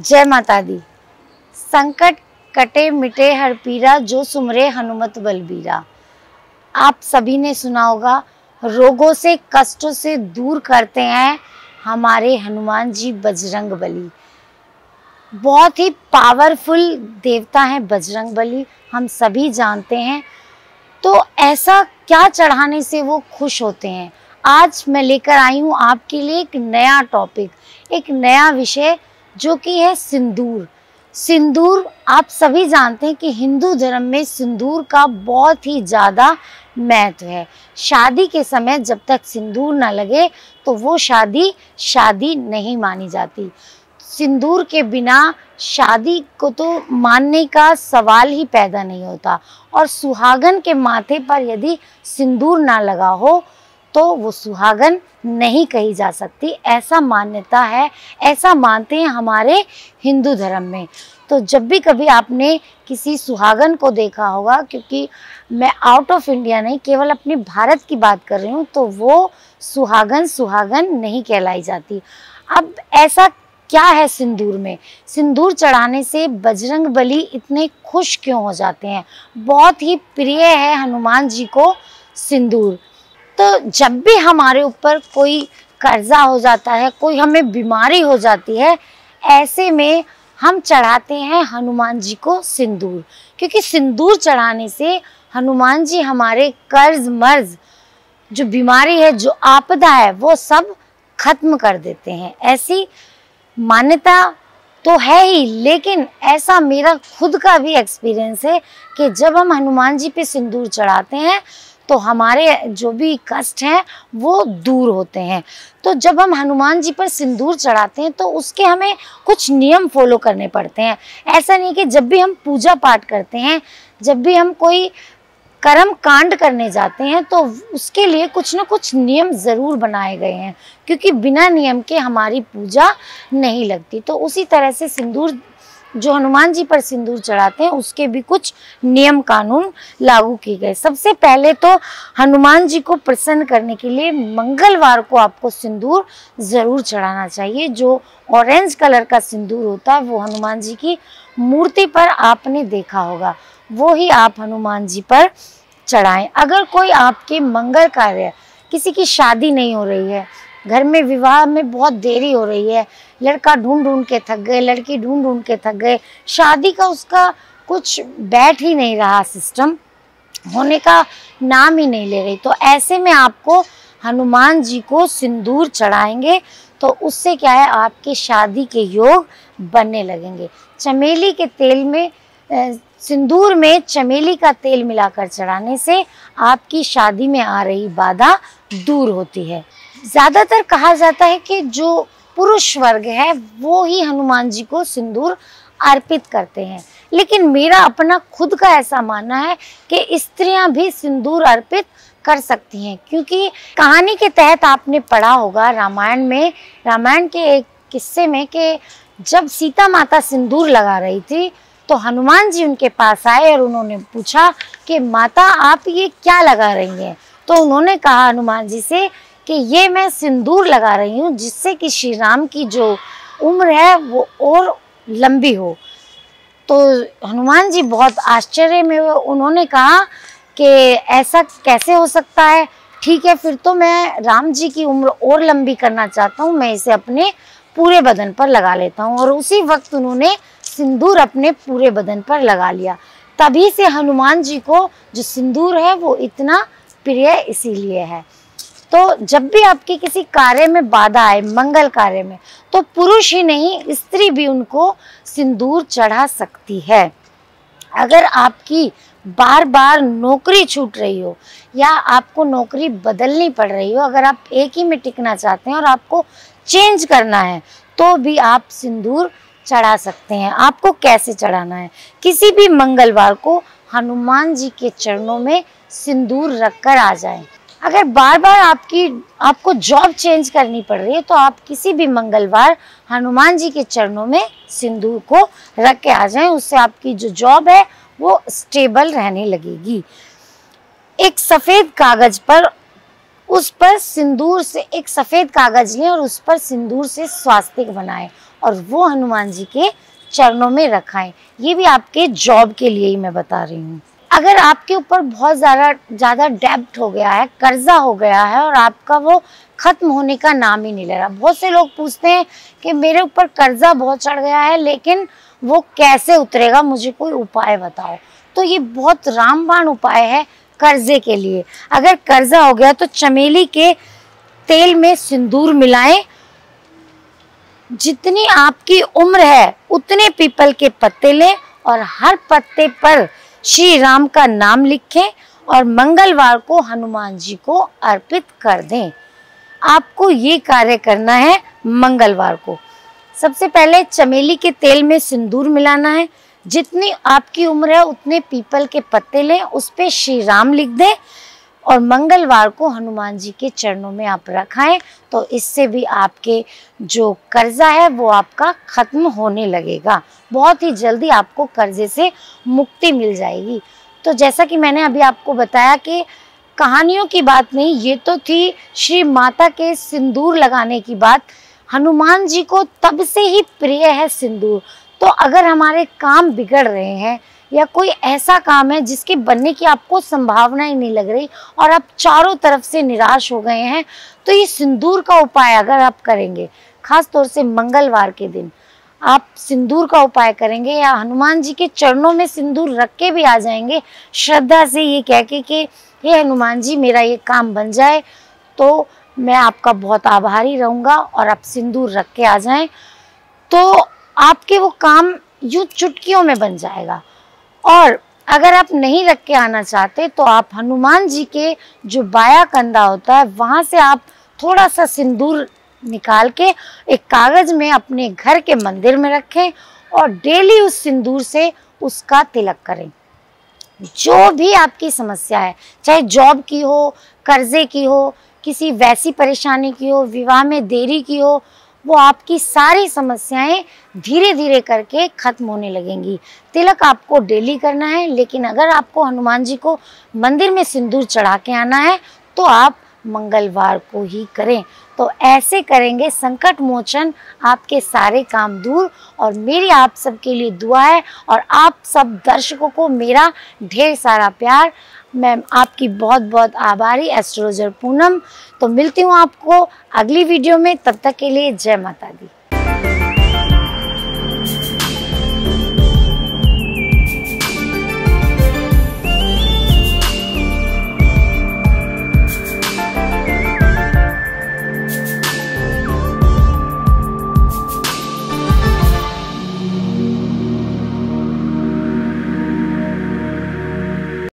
जय माता दी। संकट कटे मिटे हर पीरा, जो सुमरे हनुमत बलबीरा। आप सभी ने सुना होगा, रोगों से कष्टों से दूर करते हैं हमारे हनुमान जी बजरंगबली। बहुत ही पावरफुल देवता हैं बजरंगबली, हम सभी जानते हैं। तो ऐसा क्या चढ़ाने से वो खुश होते हैं? आज मैं लेकर आई हूँ आपके लिए एक नया टॉपिक, एक नया विषय, जो कि है सिंदूर। सिंदूर आप सभी जानते हैं कि हिंदू धर्म में सिंदूर का बहुत ही ज़्यादा महत्व है। शादी के समय जब तक सिंदूर न लगे तो वो शादी नहीं मानी जाती। सिंदूर के बिना शादी को तो मानने का सवाल ही पैदा नहीं होता। और सुहागन के माथे पर यदि सिंदूर ना लगा हो तो वो सुहागन नहीं कही जा सकती, ऐसा मान्यता है, ऐसा मानते हैं हमारे हिंदू धर्म में। तो जब भी कभी आपने किसी सुहागन को देखा होगा, क्योंकि मैं आउट ऑफ इंडिया नहीं, केवल अपने भारत की बात कर रही हूँ, तो वो सुहागन नहीं कहलाई जाती। अब ऐसा क्या है सिंदूर में? सिंदूर चढ़ाने से बजरंगबली इतने खुश क्यों हो जाते हैं? बहुत ही प्रिय है हनुमान जी को सिंदूर। तो जब भी हमारे ऊपर कोई कर्जा हो जाता है, कोई हमें बीमारी हो जाती है, ऐसे में हम चढ़ाते हैं हनुमान जी को सिंदूर। क्योंकि सिंदूर चढ़ाने से हनुमान जी हमारे कर्ज मर्ज, जो बीमारी है, जो आपदा है, वो सब खत्म कर देते हैं। ऐसी मान्यता तो है ही, लेकिन ऐसा मेरा खुद का भी एक्सपीरियंस है कि जब हम हनुमान जी पे सिंदूर चढ़ाते हैं तो हमारे जो भी कष्ट हैं वो दूर होते हैं। तो जब हम हनुमान जी पर सिंदूर चढ़ाते हैं तो उसके हमें कुछ नियम फॉलो करने पड़ते हैं। ऐसा नहीं कि जब भी हम पूजा पाठ करते हैं, जब भी हम कोई कर्म कांड करने जाते हैं, तो उसके लिए कुछ ना कुछ नियम ज़रूर बनाए गए हैं, क्योंकि बिना नियम के हमारी पूजा नहीं लगती। तो उसी तरह से सिंदूर, जो हनुमान जी पर सिंदूर चढ़ाते हैं, उसके भी कुछ नियम कानून लागू किए गए। सबसे पहले तो हनुमान जी को प्रसन्न करने के लिए मंगलवार को आपको सिंदूर ज़रूर चढ़ाना चाहिए। जो ऑरेंज कलर का सिंदूर होता है वो हनुमान जी की मूर्ति पर आपने देखा होगा, वो ही आप हनुमान जी पर चढ़ाएं। अगर कोई आपके मंगल कार्य, किसी की शादी नहीं हो रही है, घर में विवाह में बहुत देरी हो रही है, लड़का ढूंढ के थक गए, लड़की ढूंढ के थक गए, शादी का उसका कुछ बैठ ही नहीं रहा, सिस्टम होने का नाम ही नहीं ले रही, तो ऐसे में आपको हनुमान जी को सिंदूर चढ़ाएंगे तो उससे क्या है, आपके शादी के योग बनने लगेंगे। चमेली के तेल में, सिंदूर में चमेली का तेल मिलाकर चढ़ाने से आपकी शादी में आ रही बाधा दूर होती है। ज़्यादातर कहा जाता है कि जो पुरुष वर्ग है वो ही हनुमान जी को सिंदूर अर्पित करते हैं, लेकिन मेरा अपना खुद का ऐसा मानना है कि स्त्रियां भी सिंदूर अर्पित कर सकती हैं। क्योंकि कहानी के तहत आपने पढ़ा होगा रामायण में, रामायण के एक किस्से में, कि जब सीता माता सिंदूर लगा रही थी तो हनुमान जी उनके पास आए और उन्होंने पूछा कि माता आप ये क्या लगा रही हैं? तो उन्होंने कहा हनुमान जी से कि ये मैं सिंदूर लगा रही हूँ जिससे कि श्री राम की जो उम्र है वो और लंबी हो। तो हनुमान जी बहुत आश्चर्य में हुए, उन्होंने कहा कि ऐसा कैसे हो सकता है? ठीक है, फिर तो मैं राम जी की उम्र और लंबी करना चाहता हूँ, मैं इसे अपने पूरे बदन पर लगा लेता हूँ। और उसी वक्त उन्होंने सिंदूर अपने पूरे बदन पर लगा लिया। तभी से हनुमान जी को जो सिंदूर है वो इतना प्रिय इसीलिए है। तो जब भी आपके किसी कार्य में बाधा आए, मंगल कार्य में, तो पुरुष ही नहीं, स्त्री भी उनको सिंदूर चढ़ा सकती है। अगर आपकी बार बार नौकरी छूट रही हो या आपको नौकरी बदलनी पड़ रही हो, अगर आप एक ही में टिकना चाहते हैं और आपको चेंज करना है, तो भी आप सिंदूर चढ़ा सकते हैं। आपको कैसे चढ़ाना है? किसी भी मंगलवार को हनुमान जी के चरणों में सिंदूर रखकर आ जाएं। अगर बार बार आपको जॉब चेंज करनी पड़ रही है तो आप किसी भी मंगलवार हनुमान जी के चरणों में सिंदूर को रख के आ जाएं, उससे आपकी जो जॉब है वो स्टेबल रहने लगेगी। एक सफ़ेद कागज पर, उस पर सिंदूर से, एक सफ़ेद कागज लें और उस पर सिंदूर से स्वास्तिक बनाएं और वो हनुमान जी के चरणों में रखाएं। ये भी आपके जॉब के लिए ही मैं बता रही हूँ। अगर आपके ऊपर बहुत ज़्यादा डेब्ट हो गया है, कर्जा हो गया है और आपका वो खत्म होने का नाम ही नहीं ले रहा। बहुत से लोग पूछते हैं कि मेरे ऊपर कर्जा बहुत चढ़ गया है लेकिन वो कैसे उतरेगा, मुझे कोई उपाय बताओ। तो ये बहुत रामबाण उपाय है कर्जे के लिए। अगर कर्जा हो गया तो चमेली के तेल में सिंदूर मिलाएं, जितनी आपकी उम्र है उतने पीपल के पत्ते लें और हर पत्ते पर श्री राम का नाम लिखें और मंगलवार को हनुमान जी को अर्पित कर दें। आपको ये कार्य करना है मंगलवार को। सबसे पहले चमेली के तेल में सिंदूर मिलाना है, जितनी आपकी उम्र है उतने पीपल के पत्ते लें, उस पे श्री राम लिख दें और मंगलवार को हनुमान जी के चरणों में आप रखाएं। तो इससे भी आपके जो कर्जा है वो आपका खत्म होने लगेगा। बहुत ही जल्दी आपको कर्जे से मुक्ति मिल जाएगी। तो जैसा कि मैंने अभी आपको बताया कि कहानियों की बात नहीं, ये तो थी श्री माता के सिंदूर लगाने की बात। हनुमान जी को तब से ही प्रिय है सिंदूर। तो अगर हमारे काम बिगड़ रहे हैं या कोई ऐसा काम है जिसके बनने की आपको संभावना ही नहीं लग रही और आप चारों तरफ से निराश हो गए हैं, तो ये सिंदूर का उपाय अगर आप करेंगे, खास तौर से मंगलवार के दिन आप सिंदूर का उपाय करेंगे या हनुमान जी के चरणों में सिंदूर रख के भी आ जाएंगे, श्रद्धा से ये कह के कि हे हनुमान जी मेरा ये काम बन जाए, तो मैं आपका बहुत आभारी रहूँगा, और आप सिंदूर रख के आ जाएं तो आपके वो काम यूँ चुटकियों में बन जाएगा। और अगर आप नहीं रख के आना चाहते तो आप हनुमान जी के जो बाया कंधा होता है वहाँ से आप थोड़ा सा सिंदूर निकाल के एक कागज में अपने घर के मंदिर में रखें और डेली उस सिंदूर से उसका तिलक करें। जो भी आपकी समस्या है, चाहे जॉब की हो, कर्जे की हो, किसी वैसी परेशानी की हो, विवाह में देरी की हो, वो आपकी सारी समस्याएं धीरे धीरे करके खत्म होने लगेंगी। तिलक आपको डेली करना है, लेकिन अगर आपको हनुमान जी को मंदिर में सिंदूर चढ़ा के आना है तो आप मंगलवार को ही करें। तो ऐसे करेंगे संकट मोचन, आपके सारे काम दूर। और मेरी आप सबके लिए दुआ है और आप सब दर्शकों को मेरा ढेर सारा प्यार। मैं आपकी बहुत बहुत आभारी एस्ट्रोलॉजर पूनम। तो मिलती हूँ आपको अगली वीडियो में, तब तक के लिए जय माता दी।